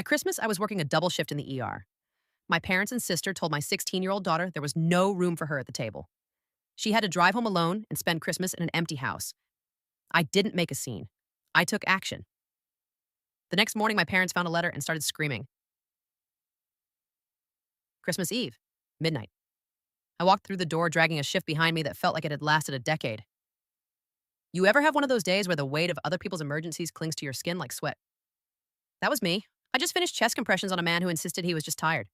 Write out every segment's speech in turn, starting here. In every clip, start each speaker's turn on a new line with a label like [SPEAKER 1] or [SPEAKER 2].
[SPEAKER 1] At Christmas, I was working a double shift in the ER. My parents and sister told my 16-year-old daughter there was no room for her at the table. She had to drive home alone and spend Christmas in an empty house. I didn't make a scene. I took action. The next morning, my parents found a letter and started screaming. Christmas Eve, midnight. I walked through the door dragging a shift behind me that felt like it had lasted a decade. You ever have one of those days where the weight of other people's emergencies clings to your skin like sweat? That was me. I just finished chest compressions on a man who insisted he was just tired.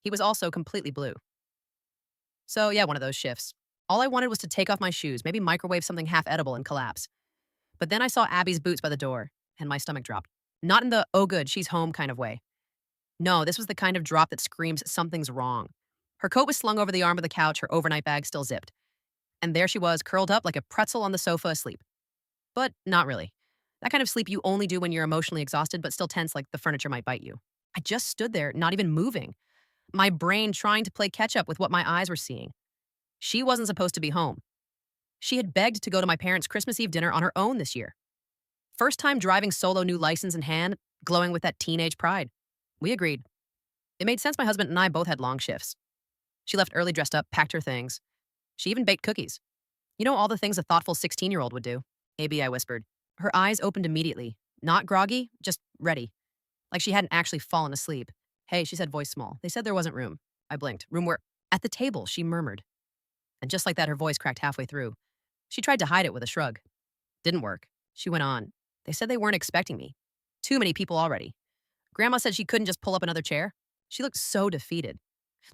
[SPEAKER 1] He was also completely blue. So, yeah, one of those shifts. All I wanted was to take off my shoes, maybe microwave something half edible and collapse. But then I saw Abby's boots by the door, and my stomach dropped. Not in the, oh good, she's home kind of way. No, this was the kind of drop that screams something's wrong. Her coat was slung over the arm of the couch, her overnight bag still zipped. And there she was, curled up like a pretzel on the sofa asleep. But not really. That kind of sleep you only do when you're emotionally exhausted but still tense like the furniture might bite you. I just stood there, not even moving. My brain trying to play catch up with what my eyes were seeing. She wasn't supposed to be home. She had begged to go to my parents' Christmas Eve dinner on her own this year. First time driving solo, new license in hand, glowing with that teenage pride. We agreed. It made sense my husband and I both had long shifts. She left early dressed up, packed her things. She even baked cookies. You know, all the things a thoughtful 16-year-old would do. AB, I whispered. Her eyes opened immediately. Not groggy, just ready. Like she hadn't actually fallen asleep. Hey, she said, voice small. They said there wasn't room. I blinked. Room where? At the table, she murmured. And just like that, her voice cracked halfway through. She tried to hide it with a shrug. Didn't work. She went on. They said they weren't expecting me. Too many people already. Grandma said she couldn't just pull up another chair. She looked so defeated.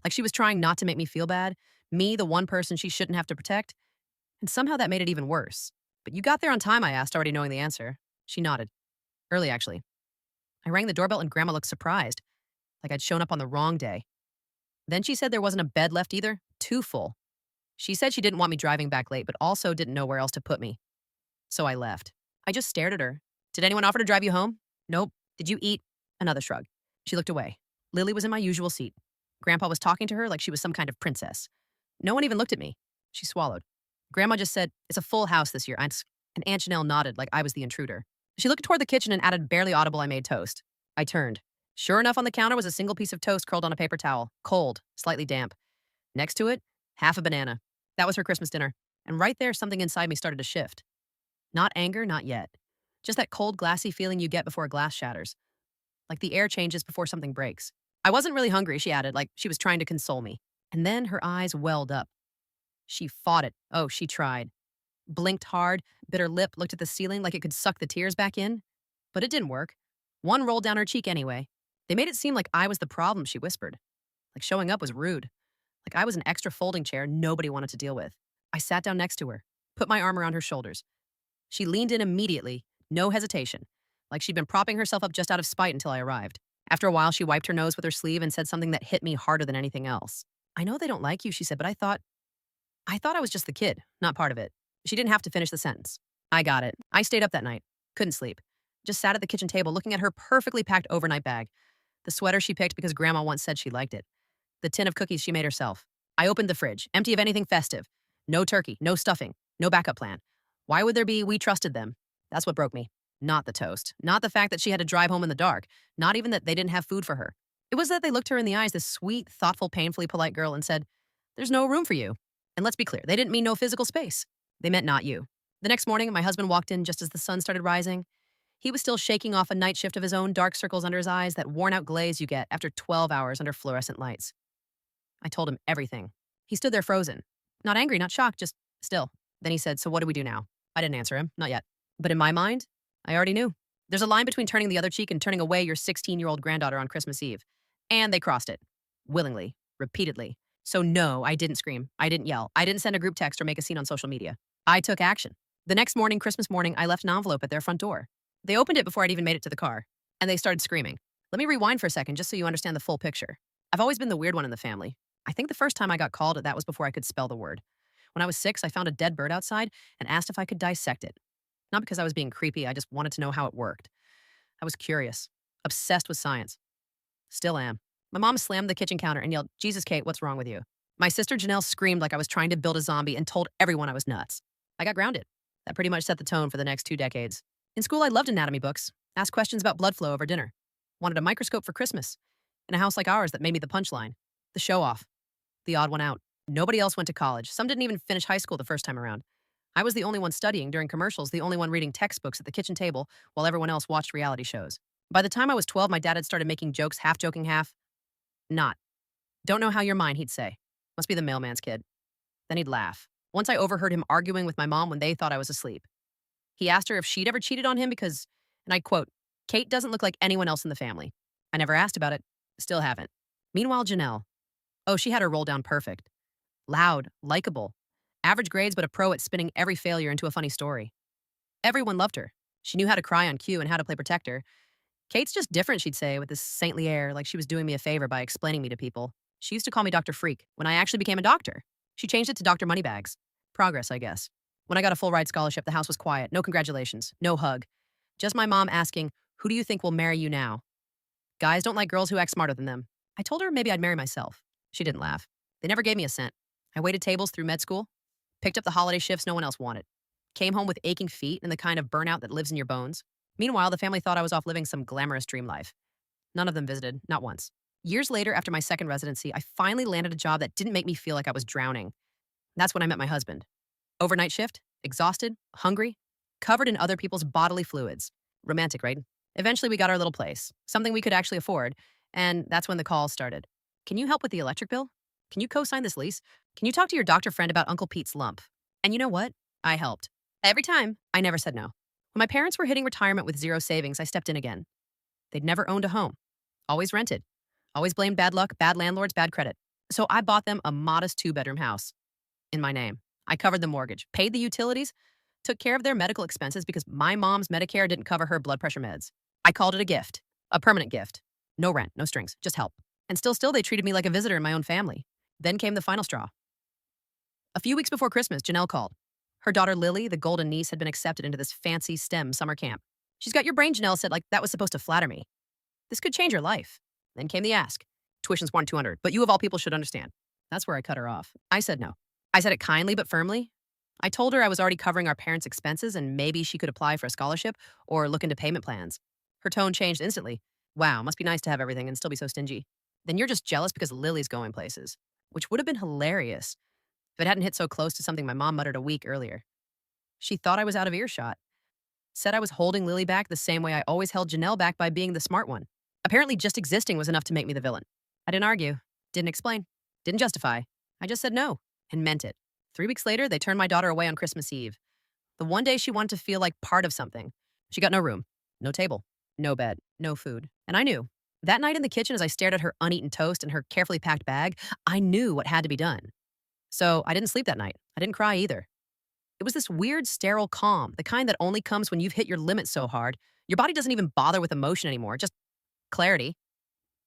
[SPEAKER 1] Like she was trying not to make me feel bad. Me, the one person she shouldn't have to protect. And somehow that made it even worse. But you got there on time, I asked, already knowing the answer. She nodded. Early, actually. I rang the doorbell and Grandma looked surprised, like I'd shown up on the wrong day. Then she said there wasn't a bed left either, too full. She said she didn't want me driving back late, but also didn't know where else to put me. So I left. I just stared at her. Did anyone offer to drive you home? Nope. Did you eat? Another shrug. She looked away. Lily was in my usual seat. Grandpa was talking to her like she was some kind of princess. No one even looked at me. She swallowed. Grandma just said, it's a full house this year. And Aunt Janelle nodded like I was the intruder. She looked toward the kitchen and added barely audible I made toast. I turned. Sure enough, on the counter was a single piece of toast curled on a paper towel, cold, slightly damp. Next to it, half a banana. That was her Christmas dinner. And right there, something inside me started to shift. Not anger, not yet. Just that cold, glassy feeling you get before a glass shatters. Like the air changes before something breaks. I wasn't really hungry, she added, like she was trying to console me. And then her eyes welled up. She fought it. Oh, she tried. Blinked hard, bit her lip, looked at the ceiling like it could suck the tears back in. But it didn't work. One rolled down her cheek anyway. They made it seem like I was the problem, she whispered. Like showing up was rude. Like I was an extra folding chair nobody wanted to deal with. I sat down next to her, put my arm around her shoulders. She leaned in immediately, no hesitation, like she'd been propping herself up just out of spite until I arrived. After a while, she wiped her nose with her sleeve and said something that hit me harder than anything else. I know they don't like you, she said, but I thought I was just the kid, not part of it. She didn't have to finish the sentence. I got it. I stayed up that night. Couldn't sleep. Just sat at the kitchen table looking at her perfectly packed overnight bag. The sweater she picked because Grandma once said she liked it. The tin of cookies she made herself. I opened the fridge, empty of anything festive. No turkey, no stuffing, no backup plan. Why would there be? We trusted them. That's what broke me. Not the toast. Not the fact that she had to drive home in the dark. Not even that they didn't have food for her. It was that they looked her in the eyes, this sweet, thoughtful, painfully polite girl, and said, there's no room for you. And let's be clear, they didn't mean no physical space. They meant not you. The next morning, my husband walked in just as the sun started rising. He was still shaking off a night shift of his own, dark circles under his eyes, that worn-out glaze you get after 12 hours under fluorescent lights. I told him everything. He stood there frozen. Not angry, not shocked, just still. Then he said, so what do we do now? I didn't answer him, not yet. But in my mind, I already knew. There's a line between turning the other cheek and turning away your 16-year-old granddaughter on Christmas Eve. And they crossed it. Willingly. Repeatedly. So no, I didn't scream. I didn't yell. I didn't send a group text or make a scene on social media. I took action. The next morning, Christmas morning, I left an envelope at their front door. They opened it before I'd even made it to the car. And they started screaming. Let me rewind for a second just so you understand the full picture. I've always been the weird one in the family. I think the first time I got called, that was before I could spell the word. When I was 6, I found a dead bird outside and asked if I could dissect it. Not because I was being creepy, I just wanted to know how it worked. I was curious, obsessed with science. Still am. My mom slammed the kitchen counter and yelled, Jesus, Kate, what's wrong with you? My sister Janelle screamed like I was trying to build a zombie and told everyone I was nuts. I got grounded. That pretty much set the tone for the next 2 decades. In school, I loved anatomy books, asked questions about blood flow over dinner. Wanted a microscope for Christmas. In a house like ours that made me the punchline. The show off. The odd one out. Nobody else went to college. Some didn't even finish high school the first time around. I was the only one studying during commercials, the only one reading textbooks at the kitchen table while everyone else watched reality shows. By the time I was 12, my dad had started making jokes, half joking, half not. Don't know how you're mine, he'd say. Must be the mailman's kid. Then he'd laugh. Once I overheard him arguing with my mom when they thought I was asleep. He asked her if she'd ever cheated on him because, and I quote, Kate doesn't look like anyone else in the family. I never asked about it. Still haven't. Meanwhile, Janelle. Oh, she had her roll down perfect. Loud, likable. Average grades, but a pro at spinning every failure into a funny story. Everyone loved her. She knew how to cry on cue and how to play protector. Kate's just different, she'd say, with this saintly air, like she was doing me a favor by explaining me to people. She used to call me Dr. Freak when I actually became a doctor. She changed it to Dr. Moneybags. Progress, I guess. When I got a full ride scholarship, the house was quiet. No congratulations. No hug. Just my mom asking, who do you think will marry you now? Guys don't like girls who act smarter than them. I told her maybe I'd marry myself. She didn't laugh. They never gave me a cent. I waited tables through med school, picked up the holiday shifts no one else wanted, came home with aching feet and the kind of burnout that lives in your bones. Meanwhile, the family thought I was off living some glamorous dream life. None of them visited, not once. Years later, after my second residency, I finally landed a job that didn't make me feel like I was drowning. That's when I met my husband. Overnight shift, exhausted, hungry, covered in other people's bodily fluids. Romantic, right? Eventually, we got our little place, something we could actually afford, and that's when the calls started. Can you help with the electric bill? Can you co-sign this lease? Can you talk to your doctor friend about Uncle Pete's lump? And you know what? I helped. Every time, I never said no. When my parents were hitting retirement with zero savings, I stepped in again. They'd never owned a home. Always rented. Always blamed bad luck, bad landlords, bad credit. So I bought them a modest 2-bedroom house in my name. I covered the mortgage, paid the utilities, took care of their medical expenses because my mom's Medicare didn't cover her blood pressure meds. I called it a gift, a permanent gift. No rent, no strings, just help. And still, they treated me like a visitor in my own family. Then came the final straw. A few weeks before Christmas, Janelle called. Her daughter Lily, the golden niece, had been accepted into this fancy STEM summer camp. She's got your brain, Janelle said, like that was supposed to flatter me. This could change your life. Then came the ask. Tuition's $1,200, but you of all people should understand. That's where I cut her off. I said no. I said it kindly but firmly. I told her I was already covering our parents' expenses and maybe she could apply for a scholarship or look into payment plans. Her tone changed instantly. Wow, must be nice to have everything and still be so stingy. Then you're just jealous because Lily's going places, which would have been hilarious if it hadn't hit so close to something my mom muttered a week earlier. She thought I was out of earshot. Said I was holding Lily back the same way I always held Janelle back by being the smart one. Apparently just existing was enough to make me the villain. I didn't argue, didn't explain, didn't justify. I just said no and meant it. 3 weeks later, they turned my daughter away on Christmas Eve. The one day she wanted to feel like part of something. She got no room, no table, no bed, no food. And I knew. That night in the kitchen, as I stared at her uneaten toast and her carefully packed bag, I knew what had to be done. So I didn't sleep that night. I didn't cry either. It was this weird, sterile calm, the kind that only comes when you've hit your limit so hard, your body doesn't even bother with emotion anymore, just clarity.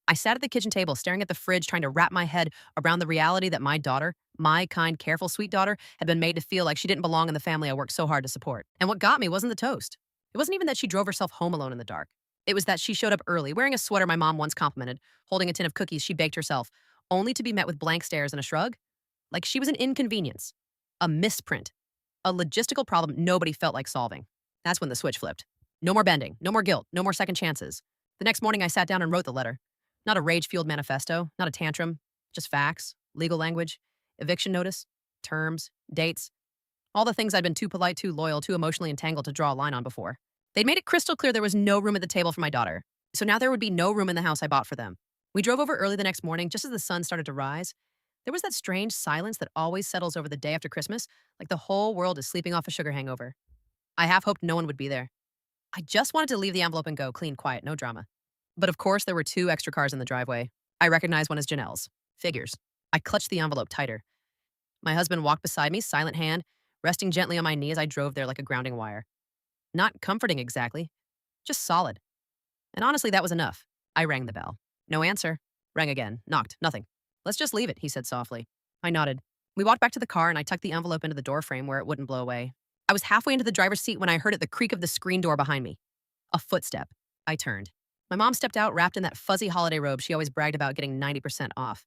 [SPEAKER 1] I sat at the kitchen table, staring at the fridge, trying to wrap my head around the reality that my daughter, my kind, careful, sweet daughter, had been made to feel like she didn't belong in the family I worked so hard to support. And what got me wasn't the toast. It wasn't even that she drove herself home alone in the dark. It was that she showed up early, wearing a sweater my mom once complimented, holding a tin of cookies she baked herself, only to be met with blank stares and a shrug. Like she was an inconvenience, a misprint, a logistical problem nobody felt like solving. That's when the switch flipped. No more bending, no more guilt, no more second chances. The next morning, I sat down and wrote the letter. Not a rage-fueled manifesto, not a tantrum, just facts, legal language, eviction notice, terms, dates, all the things I'd been too polite, too loyal, too emotionally entangled to draw a line on before. They'd made it crystal clear there was no room at the table for my daughter, so now there would be no room in the house I bought for them. We drove over early the next morning, just as the sun started to rise. There was that strange silence that always settles over the day after Christmas, like the whole world is sleeping off a sugar hangover. I half hoped no one would be there. I just wanted to leave the envelope and go, clean, quiet, no drama. But of course, there were 2 extra cars in the driveway. I recognized one as Janelle's. Figures. I clutched the envelope tighter. My husband walked beside me, silent hand, resting gently on my knee as I drove there like a grounding wire. Not comforting exactly, just solid. And honestly, that was enough. I rang the bell. No answer. Rang again. Knocked. Nothing. Let's just leave it, he said softly. I nodded. We walked back to the car and I tucked the envelope into the door frame where it wouldn't blow away. I was halfway into the driver's seat when I heard the creak of the screen door behind me. A footstep. I turned. My mom stepped out wrapped in that fuzzy holiday robe she always bragged about getting 90% off.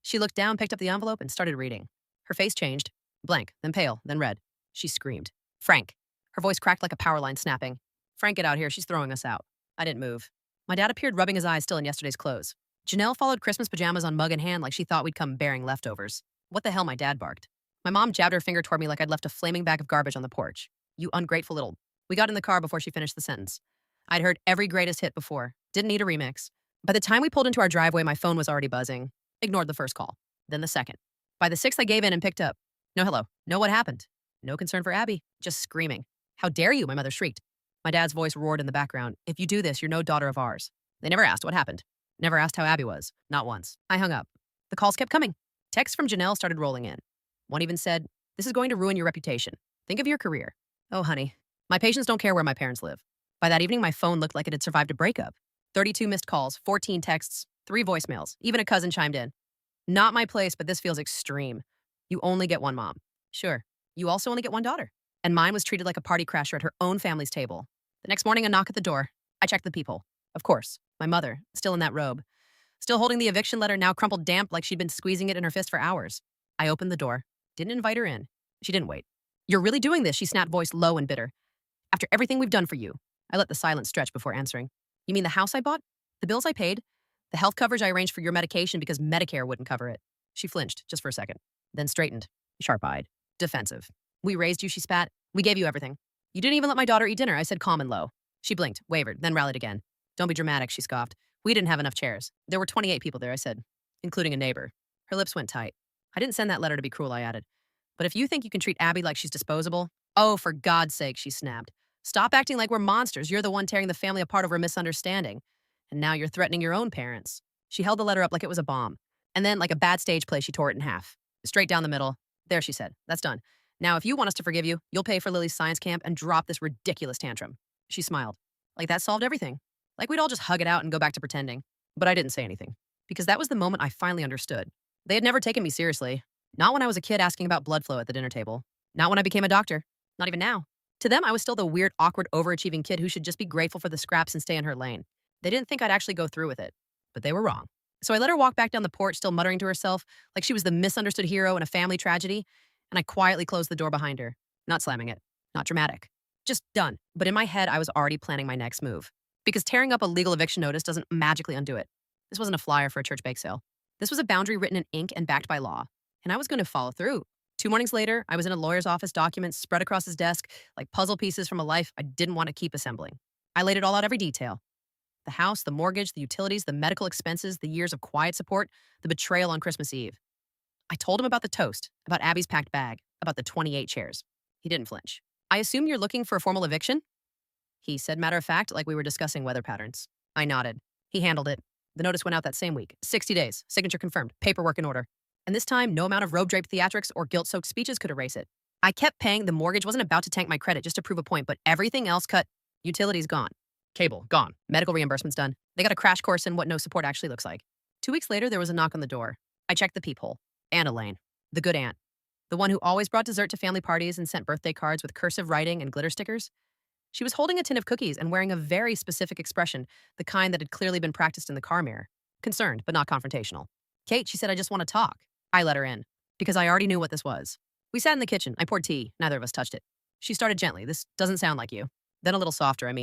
[SPEAKER 1] She looked down, picked up the envelope, and started reading. Her face changed. Blank, then pale, then red. She screamed. Frank. Her voice cracked like a power line snapping. Frank, get out here. She's throwing us out. I didn't move. My dad appeared rubbing his eyes still in yesterday's clothes. Janelle followed Christmas pajamas on mug in hand like she thought we'd come bearing leftovers. What the hell, my dad barked. My mom jabbed her finger toward me like I'd left a flaming bag of garbage on the porch. You ungrateful little. We got in the car before she finished the sentence. I'd heard every greatest hit before. Didn't need a remix. By the time we pulled into our driveway, my phone was already buzzing. Ignored the first call. Then the second. By the sixth, I gave in and picked up. No hello. No what happened. No concern for Abby. Just screaming. How dare you, my mother shrieked. My dad's voice roared in the background. If you do this, you're no daughter of ours. They never asked what happened. Never asked how Abby was. Not once. I hung up. The calls kept coming. Texts from Janelle started rolling in. One even said, this is going to ruin your reputation. Think of your career. Oh, honey. My patients don't care where my parents live. By that evening, my phone looked like it had survived a breakup. 32 missed calls, 14 texts, 3 voicemails. Even a cousin chimed in. Not my place, but this feels extreme. You only get one mom. Sure. You also only get one daughter. And mine was treated like a party crasher at her own family's table. The next morning, a knock at the door. I checked the peephole. Of course, my mother, still in that robe. Still holding the eviction letter, now crumpled damp like she'd been squeezing it in her fist for hours. I opened the door. Didn't invite her in. She didn't wait. You're really doing this, she snapped, voice low and bitter. After everything we've done for you. I let the silence stretch before answering. You mean the house I bought? The bills I paid? The health coverage I arranged for your medication because Medicare wouldn't cover it? She flinched, just for a second. Then straightened, sharp-eyed, defensive. We raised you, she spat. We gave you everything. You didn't even let my daughter eat dinner, I said calm and low. She blinked, wavered, then rallied again. Don't be dramatic, she scoffed. We didn't have enough chairs. There were 28 people there, I said, including a neighbor. Her lips went tight. I didn't send that letter to be cruel, I added. But if you think you can treat Abby like she's disposable, oh, for God's sake, she snapped. Stop acting like we're monsters. You're the one tearing the family apart over a misunderstanding. And now you're threatening your own parents. She held the letter up like it was a bomb. And then, like a bad stage play, she tore it in half. Straight down the middle. There, she said. That's done. Now, if you want us to forgive you, you'll pay for Lily's science camp and drop this ridiculous tantrum. She smiled. Like that solved everything. Like we'd all just hug it out and go back to pretending. But I didn't say anything. Because that was the moment I finally understood. They had never taken me seriously. Not when I was a kid asking about blood flow at the dinner table. Not when I became a doctor. Not even now. To them, I was still the weird, awkward, overachieving kid who should just be grateful for the scraps and stay in her lane. They didn't think I'd actually go through with it. But they were wrong. So I let her walk back down the porch, still muttering to herself, like she was the misunderstood hero in a family tragedy, and I quietly closed the door behind her. Not slamming it. Not dramatic. Just done. But in my head, I was already planning my next move. Because tearing up a legal eviction notice doesn't magically undo it. This wasn't a flyer for a church bake sale. This was a boundary written in ink and backed by law. And I was going to follow through. 2 mornings later, I was in a lawyer's office, documents spread across his desk like puzzle pieces from a life I didn't want to keep assembling. I laid it all out, every detail. The house, the mortgage, the utilities, the medical expenses, the years of quiet support, the betrayal on Christmas Eve. I told him about the toast, about Abby's packed bag, about the 28 chairs. He didn't flinch. I assume you're looking for a formal eviction? He said matter of fact, like we were discussing weather patterns. I nodded. He handled it. The notice went out that same week. 60 days. Signature confirmed. Paperwork in order. And this time, no amount of robe-draped theatrics or guilt-soaked speeches could erase it. I kept paying. The mortgage wasn't about to tank my credit just to prove a point, but everything else cut. Utilities gone. Cable gone. Medical reimbursements done. They got a crash course in what no support actually looks like. 2 weeks later, there was a knock on the door. I checked the peephole. Aunt Elaine. The good aunt. The one who always brought dessert to family parties and sent birthday cards with cursive writing and glitter stickers. She was holding a tin of cookies and wearing a very specific expression, the kind that had clearly been practiced in the car mirror. Concerned, but not confrontational. Kate, she said, I just want to talk. I let her in, because I already knew what this was. We sat in the kitchen. I poured tea. Neither of us touched it. She started gently. This doesn't sound like you. Then a little softer,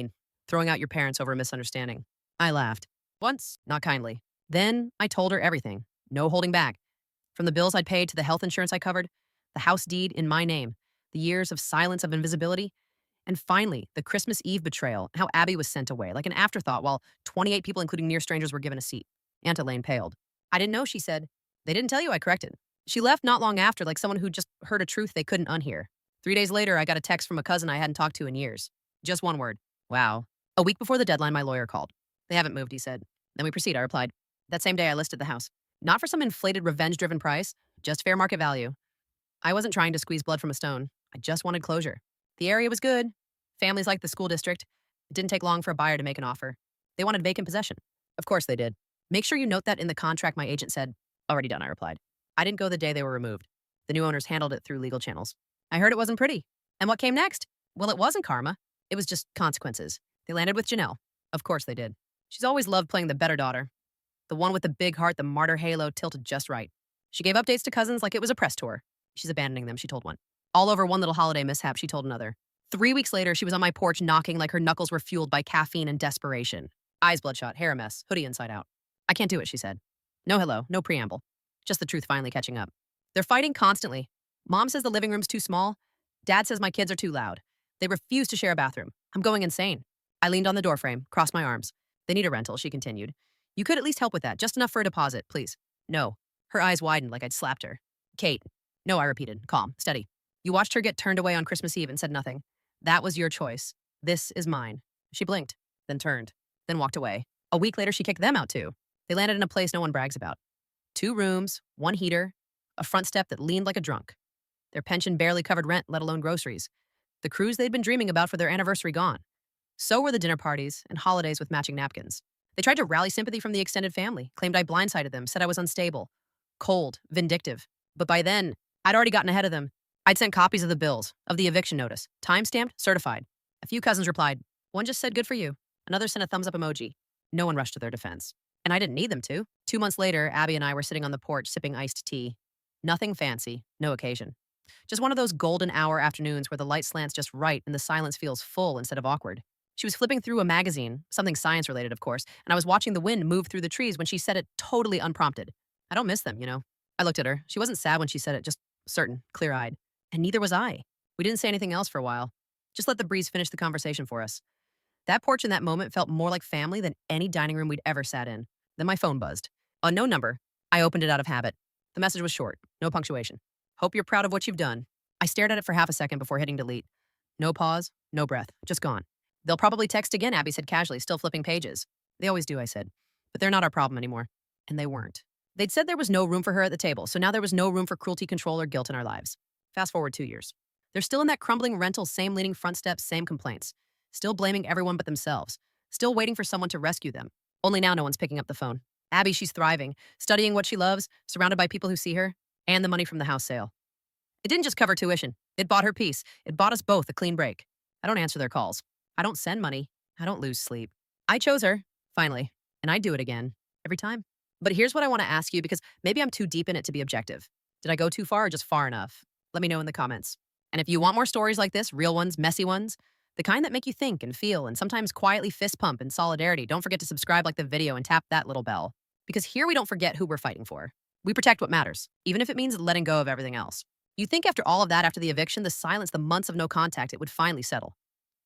[SPEAKER 1] throwing out your parents over a misunderstanding. I laughed. Once, not kindly. Then I told her everything. No holding back. From the bills I'd paid to the health insurance I covered, the house deed in my name, the years of silence of invisibility, and finally, the Christmas Eve betrayal, how Abby was sent away, like an afterthought, while 28 people, including near strangers, were given a seat. Aunt Elaine paled. I didn't know, she said. They didn't tell you, I corrected. She left not long after, like someone who just heard a truth they couldn't unhear. 3 days later, I got a text from a cousin I hadn't talked to in years. Just one word. Wow. A week before the deadline, my lawyer called. They haven't moved, he said. Then we proceed, I replied. That same day, I listed the house. Not for some inflated, revenge-driven price, just fair market value. I wasn't trying to squeeze blood from a stone. I just wanted closure. The area was good. Families liked the school district. It didn't take long for a buyer to make an offer. They wanted vacant possession. Of course they did. Make sure you note that in the contract, my agent said. Already done, I replied. I didn't go the day they were removed. The new owners handled it through legal channels. I heard it wasn't pretty. And what came next? Well, it wasn't karma. It was just consequences. They landed with Janelle. Of course they did. She's always loved playing the better daughter. The one with the big heart, the martyr halo tilted just right. She gave updates to cousins like it was a press tour. She's abandoning them, she told one. All over one little holiday mishap, she told another. 3 weeks later, she was on my porch knocking like her knuckles were fueled by caffeine and desperation. Eyes bloodshot, hair a mess, hoodie inside out. I can't do it, she said. No hello, no preamble. Just the truth finally catching up. They're fighting constantly. Mom says the living room's too small. Dad says my kids are too loud. They refuse to share a bathroom. I'm going insane. I leaned on the doorframe, crossed my arms. They need a rental, she continued. You could at least help with that, just enough for a deposit, please. No. Her eyes widened like I'd slapped her. Kate. No, I repeated, calm, steady. You watched her get turned away on Christmas Eve and said nothing. That was your choice. This is mine. She blinked, then turned, then walked away. A week later, she kicked them out too. They landed in a place no one brags about. 2 rooms, 1 heater, a front step that leaned like a drunk. Their pension barely covered rent, let alone groceries. The cruise they'd been dreaming about for their anniversary gone. So were the dinner parties and holidays with matching napkins. They tried to rally sympathy from the extended family, claimed I blindsided them, said I was unstable, cold, vindictive. But by then, I'd already gotten ahead of them. I'd sent copies of the bills, of the eviction notice, time-stamped, certified. A few cousins replied. One just said, good for you. Another sent a thumbs-up emoji. No one rushed to their defense. And I didn't need them to. 2 months later, Abby and I were sitting on the porch sipping iced tea. Nothing fancy, no occasion. Just one of those golden hour afternoons where the light slants just right and the silence feels full instead of awkward. She was flipping through a magazine, something science-related, of course, and I was watching the wind move through the trees when she said it totally unprompted. I don't miss them, you know. I looked at her. She wasn't sad when she said it, just certain, clear-eyed. And neither was I. We didn't say anything else for a while. Just let the breeze finish the conversation for us. That porch in that moment felt more like family than any dining room we'd ever sat in. Then my phone buzzed. Unknown number. I opened it out of habit. The message was short, no punctuation. Hope you're proud of what you've done. I stared at it for half a second before hitting delete. No pause, no breath, just gone. They'll probably text again, Abby said casually, still flipping pages. They always do, I said. But they're not our problem anymore. And they weren't. They'd said there was no room for her at the table, so now there was no room for cruelty, control, or guilt in our lives. Fast forward 2 years. They're still in that crumbling rental, same leaning front steps, same complaints. Still blaming everyone but themselves. Still waiting for someone to rescue them. Only now no one's picking up the phone. Abby, she's thriving, studying what she loves, surrounded by people who see her, and the money from the house sale. It didn't just cover tuition. It bought her peace. It bought us both a clean break. I don't answer their calls. I don't send money. I don't lose sleep. I chose her, finally, and I'd do it again, every time. But here's what I want to ask you, because maybe I'm too deep in it to be objective. Did I go too far or just far enough? Let me know in the comments. And if you want more stories like this, real ones, messy ones, the kind that make you think and feel and sometimes quietly fist pump in solidarity, don't forget to subscribe, like the video, and tap that little bell. Because here we don't forget who we're fighting for. We protect what matters, even if it means letting go of everything else. You think after all of that, after the eviction, the silence, the months of no contact, it would finally settle.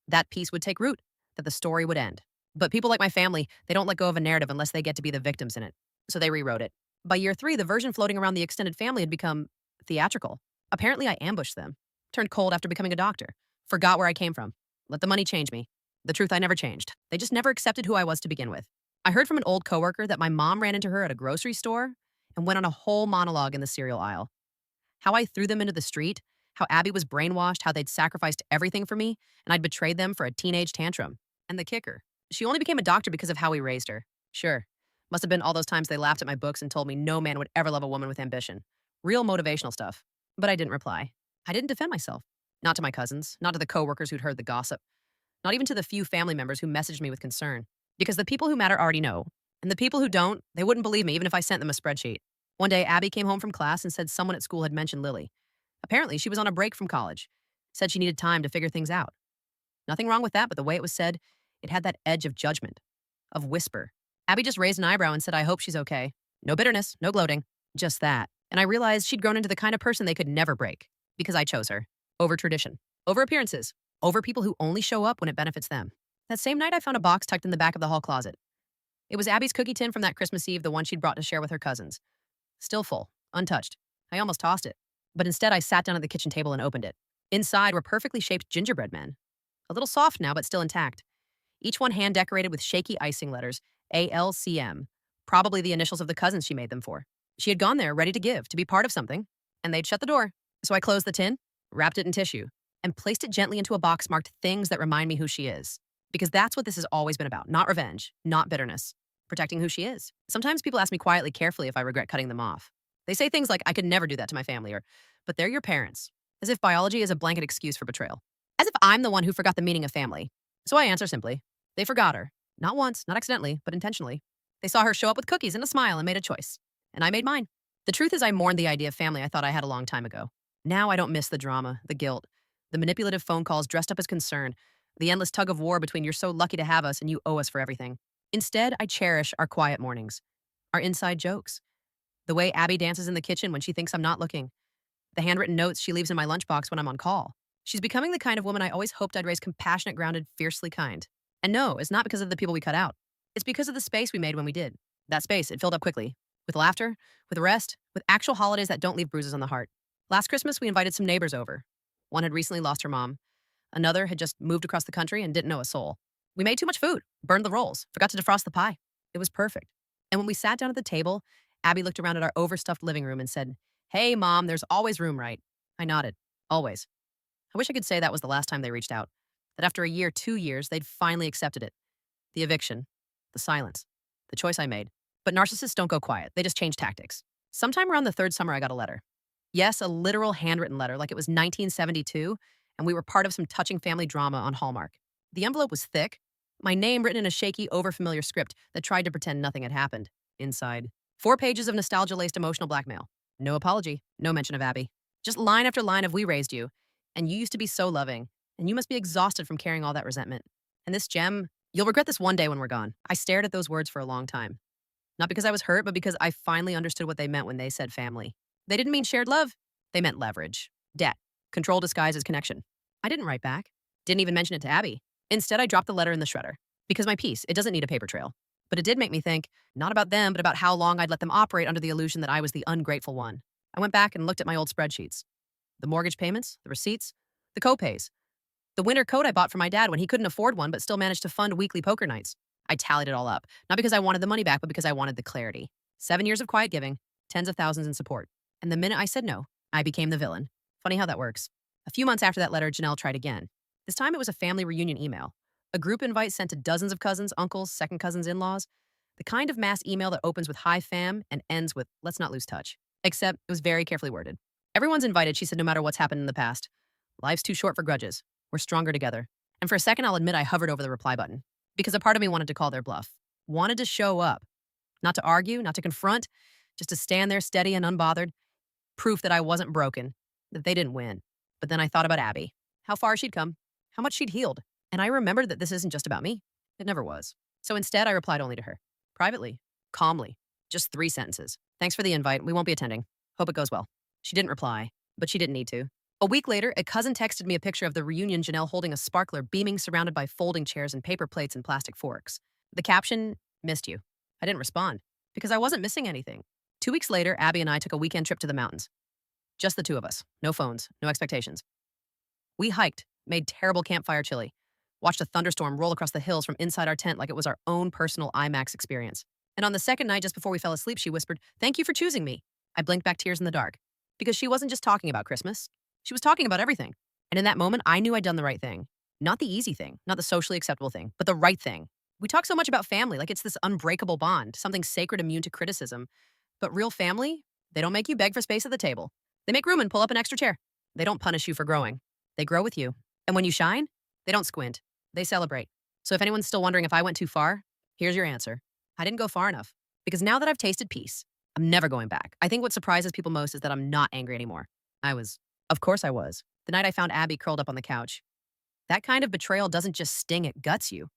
[SPEAKER 1] That peace would take root, that the story would end. But people like my family, they don't let go of a narrative unless they get to be the victims in it. So they rewrote it. By year 3, the version floating around the extended family had become theatrical. Apparently, I ambushed them. Turned cold after becoming a doctor. Forgot where I came from. Let the money change me. The truth, I never changed. They just never accepted who I was to begin with. I heard from an old coworker that my mom ran into her at a grocery store and went on a whole monologue in the cereal aisle. How I threw them into the street, how Abby was brainwashed, how they'd sacrificed everything for me, and I'd betrayed them for a teenage tantrum. And the kicker, she only became a doctor because of how we raised her. Sure, must have been all those times they laughed at my books and told me no man would ever love a woman with ambition. Real motivational stuff. But I didn't reply. I didn't defend myself. Not to my cousins, not to the coworkers who'd heard the gossip, not even to the few family members who messaged me with concern. Because the people who matter already know, and the people who don't, they wouldn't believe me even if I sent them a spreadsheet. One day, Abby came home from class and said someone at school had mentioned Lily. Apparently, she was on a break from college. Said she needed time to figure things out. Nothing wrong with that, but the way it was said, it had that edge of judgment, of whisper. Abby just raised an eyebrow and said, I hope she's okay. No bitterness, no gloating, just that. And I realized she'd grown into the kind of person they could never break, because I chose her. Over tradition, over appearances, over people who only show up when it benefits them. That same night, I found a box tucked in the back of the hall closet. It was Abby's cookie tin from that Christmas Eve, the one she'd brought to share with her cousins. Still full, untouched. I almost tossed it. But instead, I sat down at the kitchen table and opened it. Inside were perfectly shaped gingerbread men. A little soft now, but still intact. Each one hand-decorated with shaky icing letters, ALCM, probably the initials of the cousins she made them for. She had gone there ready to give, to be part of something, and they'd shut the door. So I closed the tin, wrapped it in tissue, and placed it gently into a box marked things that remind me who she is. Because that's what this has always been about. Not revenge, not bitterness. Protecting who she is. Sometimes people ask me quietly, carefully, if I regret cutting them off. They say things like, I could never do that to my family, or, but they're your parents. As if biology is a blanket excuse for betrayal. As if I'm the one who forgot the meaning of family. So I answer simply, they forgot her. Not once, not accidentally, but intentionally. They saw her show up with cookies and a smile and made a choice. And I made mine. The truth is I mourned the idea of family I thought I had a long time ago. Now I don't miss the drama, the guilt, the manipulative phone calls dressed up as concern, the endless tug of war between you're so lucky to have us and you owe us for everything. Instead, I cherish our quiet mornings, our inside jokes, the way Abby dances in the kitchen when she thinks I'm not looking, the handwritten notes she leaves in my lunchbox when I'm on call. She's becoming the kind of woman I always hoped I'd raise: compassionate, grounded, fiercely kind. And no, it's not because of the people we cut out. It's because of the space we made when we did. That space, it filled up quickly. With laughter, with rest, with actual holidays that don't leave bruises on the heart. Last Christmas, we invited some neighbors over. One had recently lost her mom. Another had just moved across the country and didn't know a soul. We made too much food, burned the rolls, forgot to defrost the pie. It was perfect. And when we sat down at the table, Abby looked around at our overstuffed living room and said, "Hey, Mom, there's always room, right?" I nodded. Always. I wish I could say that was the last time they reached out. That after a year, 2 years, they'd finally accepted it. The eviction, the silence, the choice I made. But narcissists don't go quiet. They just change tactics. Sometime around the third summer, I got a letter. Yes, a literal handwritten letter, like it was 1972, and we were part of some touching family drama on Hallmark. The envelope was thick, my name written in a shaky, overfamiliar script that tried to pretend nothing had happened. Inside, 4 pages of nostalgia-laced emotional blackmail. No apology, no mention of Abby. Just line after line of "we raised you, and you used to be so loving, and you must be exhausted from carrying all that resentment. And this gem, you'll regret this one day when we're gone." I stared at those words for a long time. Not because I was hurt, but because I finally understood what they meant when they said family. They didn't mean shared love. They meant leverage, debt, control disguised as connection. I didn't write back. Didn't even mention it to Abby. Instead, I dropped the letter in the shredder. Because my piece, it doesn't need a paper trail. But it did make me think, not about them, but about how long I'd let them operate under the illusion that I was the ungrateful one. I went back and looked at my old spreadsheets. The mortgage payments, the receipts, the co-pays. The winter coat I bought for my dad when he couldn't afford one but still managed to fund weekly poker nights. I tallied it all up, not because I wanted the money back, but because I wanted the clarity. 7 years of quiet giving, tens of thousands in support. And the minute I said no, I became the villain. Funny how that works. A few months after that letter, Janelle tried again. This time it was a family reunion email. A group invite sent to dozens of cousins, uncles, second cousins, in-laws. The kind of mass email that opens with "Hi fam" and ends with "Let's not lose touch." Except it was very carefully worded. Everyone's invited, she said, no matter what's happened in the past. Life's too short for grudges. We're stronger together. And for a second, I'll admit I hovered over the reply button. Because a part of me wanted to call their bluff. Wanted to show up. Not to argue, not to confront, just to stand there steady and unbothered. Proof that I wasn't broken, that they didn't win. But then I thought about Abby. How far she'd come. How much she'd healed. And I remembered that this isn't just about me. It never was. So instead, I replied only to her. Privately. Calmly. Just 3 sentences. "Thanks for the invite. We won't be attending. Hope it goes well." She didn't reply, but she didn't need to. A week later, a cousin texted me a picture of the reunion, Janelle holding a sparkler, beaming, surrounded by folding chairs and paper plates and plastic forks. The caption, "Missed you." I didn't respond, because I wasn't missing anything. 2 weeks later, Abby and I took a weekend trip to the mountains. Just the two of us. No phones, no expectations. We hiked, made terrible campfire chili, watched a thunderstorm roll across the hills from inside our tent like it was our own personal IMAX experience. And on the second night, just before we fell asleep, she whispered, "Thank you for choosing me." I blinked back, tears in the dark. Because she wasn't just talking about Christmas. She was talking about everything. And in that moment, I knew I'd done the right thing. Not the easy thing, not the socially acceptable thing, but the right thing. We talk so much about family, like it's this unbreakable bond, something sacred immune to criticism. But real family, they don't make you beg for space at the table. They make room and pull up an extra chair. They don't punish you for growing. They grow with you. And when you shine, they don't squint. They celebrate. So if anyone's still wondering if I went too far, here's your answer. I didn't go far enough. Because now that I've tasted peace, I'm never going back. I think what surprises people most is that I'm not angry anymore. I was. Of course I was. The night I found Abby curled up on the couch. That kind of betrayal doesn't just sting, it guts you.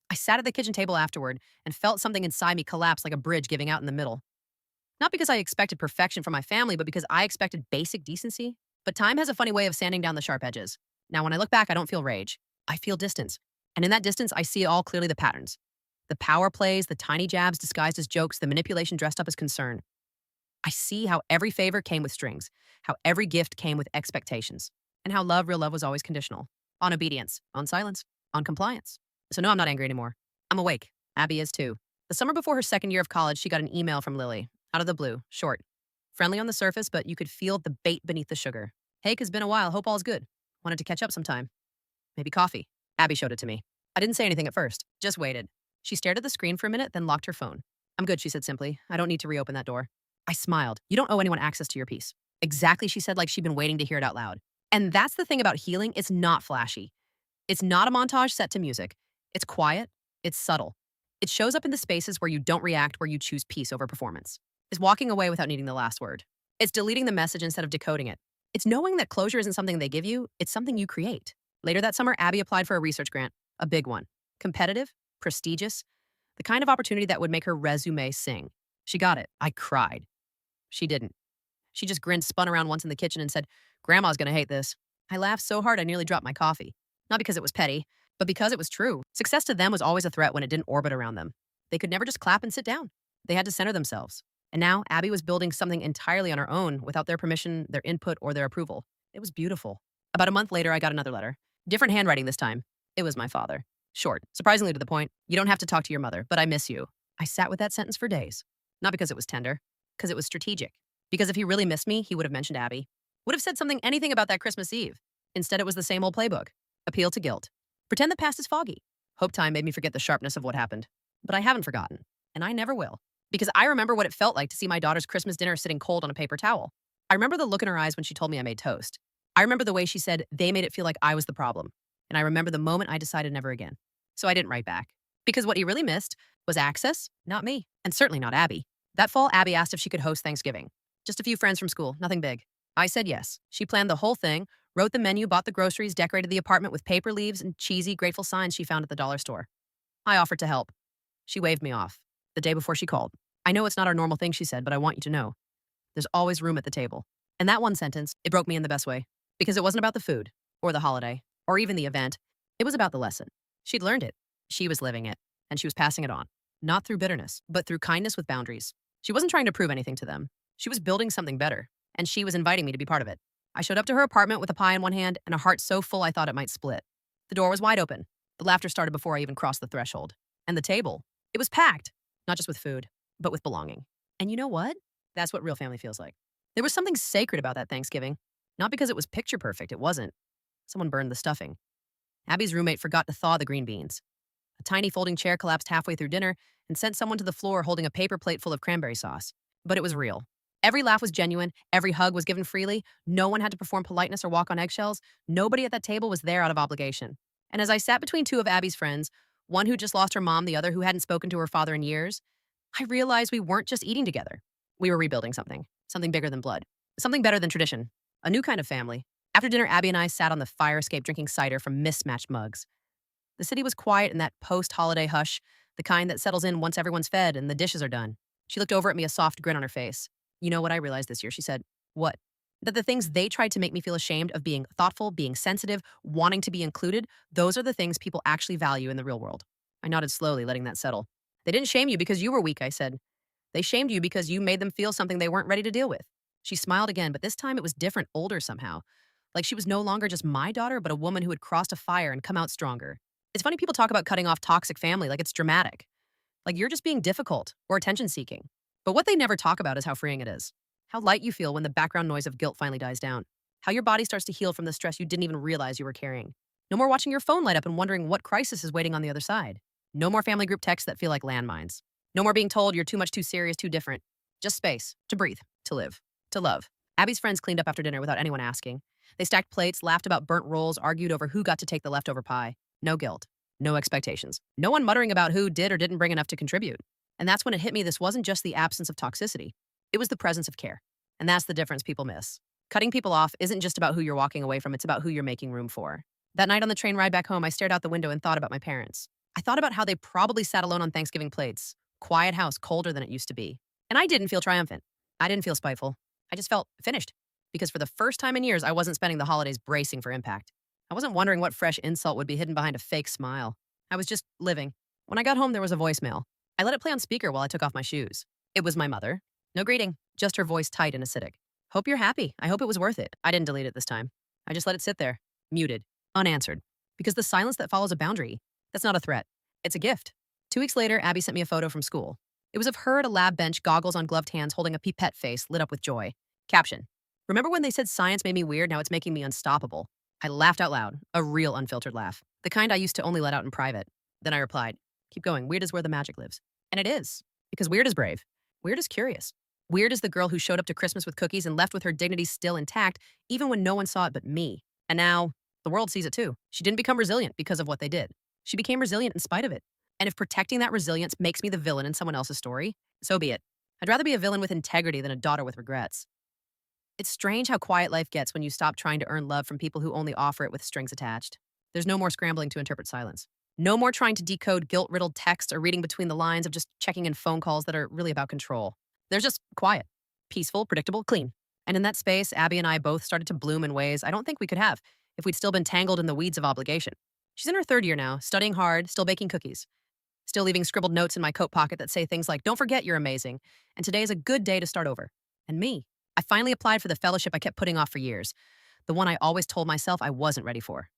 [SPEAKER 1] I sat at the kitchen table afterward and felt something inside me collapse like a bridge giving out in the middle. Not because I expected perfection from my family, but because I expected basic decency. But time has a funny way of sanding down the sharp edges. Now, when I look back, I don't feel rage. I feel distance. And in that distance, I see all clearly the patterns. The power plays, the tiny jabs disguised as jokes, the manipulation dressed up as concern. I see how every favor came with strings, how every gift came with expectations, and how love, real love, was always conditional. On obedience, on silence, on compliance. So no, I'm not angry anymore. I'm awake. Abby is too. The summer before her second year of college, she got an email from Lily. Out of the blue, short. Friendly on the surface, but you could feel the bait beneath the sugar. "Hey, 'cause been a while. Hope all's good. Wanted to catch up sometime. Maybe coffee." Abby showed it to me. I didn't say anything at first, just waited. She stared at the screen for a minute, then locked her phone. "I'm good," she said simply. "I don't need to reopen that door." I smiled. "You don't owe anyone access to your peace." Exactly, she said, like she'd been waiting to hear it out loud. And that's the thing about healing. It's not flashy. It's not a montage set to music. It's quiet. It's subtle. It shows up in the spaces where you don't react, where you choose peace over performance. It's walking away without needing the last word. It's deleting the message instead of decoding it. It's knowing that closure isn't something they give you, it's something you create. Later that summer, Abby applied for a research grant, a big one. Competitive, prestigious, The kind of opportunity that would make her resume sing. She got it. I cried. She didn't. She just grinned, spun around once in the kitchen, and said, "Grandma's gonna hate this." I laughed so hard I nearly dropped my coffee. Not because it was petty, but because it was true. Success to them was always a threat when it didn't orbit around them. They could never just clap and sit down. They had to center themselves. And now Abby was building something entirely on her own without their permission, their input, or their approval. It was beautiful. About a month later, I got another letter. Different handwriting this time. It was my father. Short, surprisingly to the point. "You don't have to talk to your mother, but I miss you." I sat with that sentence for days. Not because it was tender, because it was strategic. Because if he really missed me, he would have mentioned Abby. Would have said anything about that Christmas Eve. Instead, it was the same old playbook. Appeal to guilt. Pretend the past is foggy. Hope time made me forget the sharpness of what happened. But I haven't forgotten. And I never will. Because I remember what it felt like to see my daughter's Christmas dinner sitting cold on a paper towel. I remember the look in her eyes when she told me I made toast. I remember the way she said they made it feel like I was the problem. And I remember the moment I decided never again. So I didn't write back. Because what he really missed was access, not me. And certainly not Abby. That fall, Abby asked if she could host Thanksgiving. Just a few friends from school, nothing big. I said yes. She planned the whole thing, wrote the menu, bought the groceries, decorated the apartment with paper leaves and cheesy, grateful signs she found at the dollar store. I offered to help. She waved me off. The day before she called. "I know it's not our normal thing," she said, "but I want you to know. There's always room at the table." And that one sentence, it broke me in the best way. Because it wasn't about the food, or the holiday, or even the event. It was about the lesson. She'd learned it. She was living it. And she was passing it on. Not through bitterness, but through kindness with boundaries. She wasn't trying to prove anything to them. She was building something better. And she was inviting me to be part of it. I showed up to her apartment with a pie in one hand and a heart so full I thought it might split. The door was wide open. The laughter started before I even crossed the threshold. And the table, it was packed. Not just with food, but with belonging. And you know what? That's what real family feels like. There was something sacred about that Thanksgiving. Not because it was picture perfect, it wasn't. Someone burned the stuffing. Abby's roommate forgot to thaw the green beans. A tiny folding chair collapsed halfway through dinner and sent someone to the floor holding a paper plate full of cranberry sauce. But it was real. Every laugh was genuine. Every hug was given freely. No one had to perform politeness or walk on eggshells. Nobody at that table was there out of obligation. And as I sat between two of Abby's friends, one who just lost her mom, the other who hadn't spoken to her father in years, I realized we weren't just eating together. We were rebuilding something bigger than blood, something better than tradition, a new kind of family. After dinner, Abby and I sat on the fire escape drinking cider from mismatched mugs. The city was quiet in that post-holiday hush, the kind that settles in once everyone's fed and the dishes are done. She looked over at me, a soft grin on her face. "You know what I realized this year," she said. "What?" "That the things they tried to make me feel ashamed of, being thoughtful, being sensitive, wanting to be included, those are the things people actually value in the real world." I nodded slowly, letting that settle. "They didn't shame you because you were weak," I said. "They shamed you because you made them feel something they weren't ready to deal with." She smiled again, but this time it was different, older somehow. Like she was no longer just my daughter, but a woman who had crossed a fire and come out stronger. It's funny people talk about cutting off toxic family like it's dramatic. Like you're just being difficult or attention-seeking. But what they never talk about is how freeing it is. How light you feel when the background noise of guilt finally dies down. How your body starts to heal from the stress you didn't even realize you were carrying. No more watching your phone light up and wondering what crisis is waiting on the other side. No more family group texts that feel like landmines. No more being told you're too much, too serious, too different. Just space to breathe, to live, to love. Abby's friends cleaned up after dinner without anyone asking. They stacked plates, laughed about burnt rolls, argued over who got to take the leftover pie. No guilt. No expectations. No one muttering about who did or didn't bring enough to contribute. And that's when it hit me this wasn't just the absence of toxicity. It was the presence of care. And that's the difference people miss. Cutting people off isn't just about who you're walking away from, it's about who you're making room for. That night on the train ride back home, I stared out the window and thought about my parents. I thought about how they probably sat alone on Thanksgiving plates. Quiet house, colder than it used to be. And I didn't feel triumphant. I didn't feel spiteful. I just felt finished. Because for the first time in years, I wasn't spending the holidays bracing for impact. I wasn't wondering what fresh insult would be hidden behind a fake smile. I was just living. When I got home, there was a voicemail. I let it play on speaker while I took off my shoes. It was my mother. No greeting, just her voice tight and acidic. "Hope you're happy. I hope it was worth it." I didn't delete it this time. I just let it sit there, muted, unanswered. Because the silence that follows a boundary, that's not a threat. It's a gift. 2 weeks later, Abby sent me a photo from school. It was of her at a lab bench, goggles on gloved hands, holding a pipette face lit up with joy. Caption: "Remember when they said science made me weird? Now it's making me unstoppable." I laughed out loud, a real unfiltered laugh. The kind I used to only let out in private. Then I replied, "Keep going. Weird is where the magic lives." And it is. Because weird is brave. Weird is curious. Weird is the girl who showed up to Christmas with cookies and left with her dignity still intact, even when no one saw it but me. And now, the world sees it too. She didn't become resilient because of what they did. She became resilient in spite of it. And if protecting that resilience makes me the villain in someone else's story, so be it. I'd rather be a villain with integrity than a daughter with regrets. It's strange how quiet life gets when you stop trying to earn love from people who only offer it with strings attached. There's no more scrambling to interpret silence. No more trying to decode guilt riddled text or reading between the lines of just checking in phone calls that are really about control. There's just quiet, peaceful, predictable, clean. And in that space, Abby and I both started to bloom in ways I don't think we could have if we'd still been tangled in the weeds of obligation. She's in her third year now, studying hard, still baking cookies, still leaving scribbled notes in my coat pocket that say things like, "Don't forget you're amazing," and "Today is a good day to start over." And me, I finally applied for the fellowship I kept putting off for years, the one I always told myself I wasn't ready for.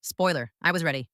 [SPEAKER 1] Spoiler, I was ready.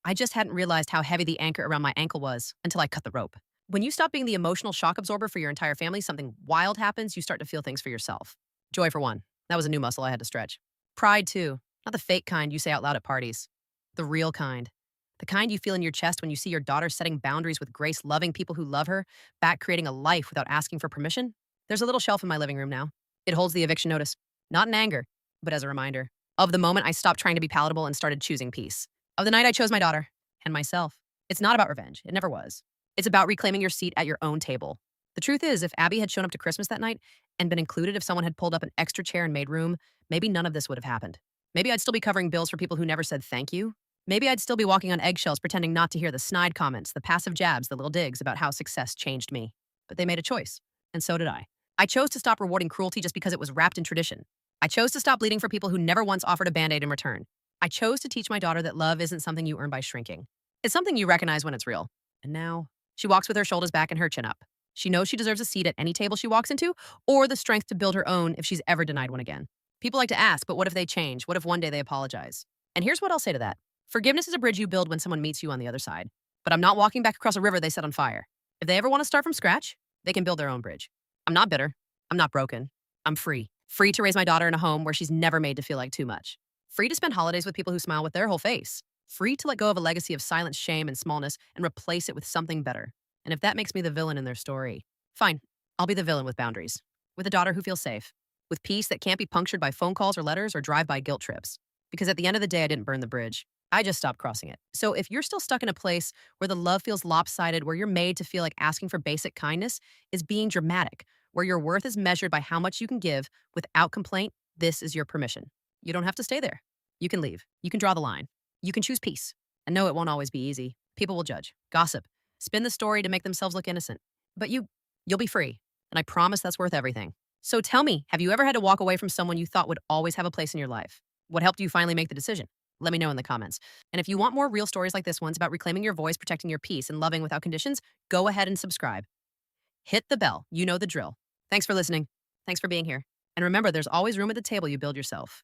[SPEAKER 1] I just hadn't realized how heavy the anchor around my ankle was until I cut the rope. When you stop being the emotional shock absorber for your entire family, something wild happens, you start to feel things for yourself. Joy, for one. That was a new muscle I had to stretch. Pride, too. Not the fake kind you say out loud at parties. The real kind. The kind you feel in your chest when you see your daughter setting boundaries with grace, loving people who love her, back creating a life without asking for permission. There's a little shelf in my living room now. It holds the eviction notice, not in anger, but as a reminder of the moment I stopped trying to be palatable and started choosing peace. Of the night I chose my daughter and myself. It's not about revenge. It never was. It's about reclaiming your seat at your own table. The truth is, if Abby had shown up to Christmas that night and been included, if someone had pulled up an extra chair and made room, maybe none of this would have happened. Maybe I'd still be covering bills for people who never said thank you. Maybe I'd still be walking on eggshells pretending not to hear the snide comments, the passive jabs, the little digs about how success changed me. But they made a choice, and so did I. I chose to stop rewarding cruelty just because it was wrapped in tradition. I chose to stop bleeding for people who never once offered a band-aid in return. I chose to teach my daughter that love isn't something you earn by shrinking. It's something you recognize when it's real. And now, she walks with her shoulders back and her chin up. She knows she deserves a seat at any table she walks into, or the strength to build her own if she's ever denied one again. People like to ask, but what if they change? What if one day they apologize? And here's what I'll say to that. Forgiveness is a bridge you build when someone meets you on the other side. But I'm not walking back across a river they set on fire. If they ever want to start from scratch, they can build their own bridge. I'm not bitter. I'm not broken. I'm free. Free to raise my daughter in a home where she's never made to feel like too much. Free to spend holidays with people who smile with their whole face. Free to let go of a legacy of silent shame and smallness and replace it with something better. And if that makes me the villain in their story, fine. I'll be the villain with boundaries. With a daughter who feels safe. With peace that can't be punctured by phone calls or letters or drive-by guilt trips. Because at the end of the day, I didn't burn the bridge. I just stopped crossing it. So if you're still stuck in a place where the love feels lopsided, where you're made to feel like asking for basic kindness is being dramatic, where your worth is measured by how much you can give without complaint, this is your permission. You don't have to stay there. You can leave. You can draw the line. You can choose peace. And no, it won't always be easy. People will judge, gossip, spin the story to make themselves look innocent. But you'll be free. And I promise that's worth everything. So tell me, have you ever had to walk away from someone you thought would always have a place in your life? What helped you finally make the decision? Let me know in the comments. And if you want more real stories like this one's about reclaiming your voice, protecting your peace, and loving without conditions, go ahead and subscribe. Hit the bell. You know the drill. Thanks for listening. Thanks for being here. And remember, there's always room at the table you build yourself.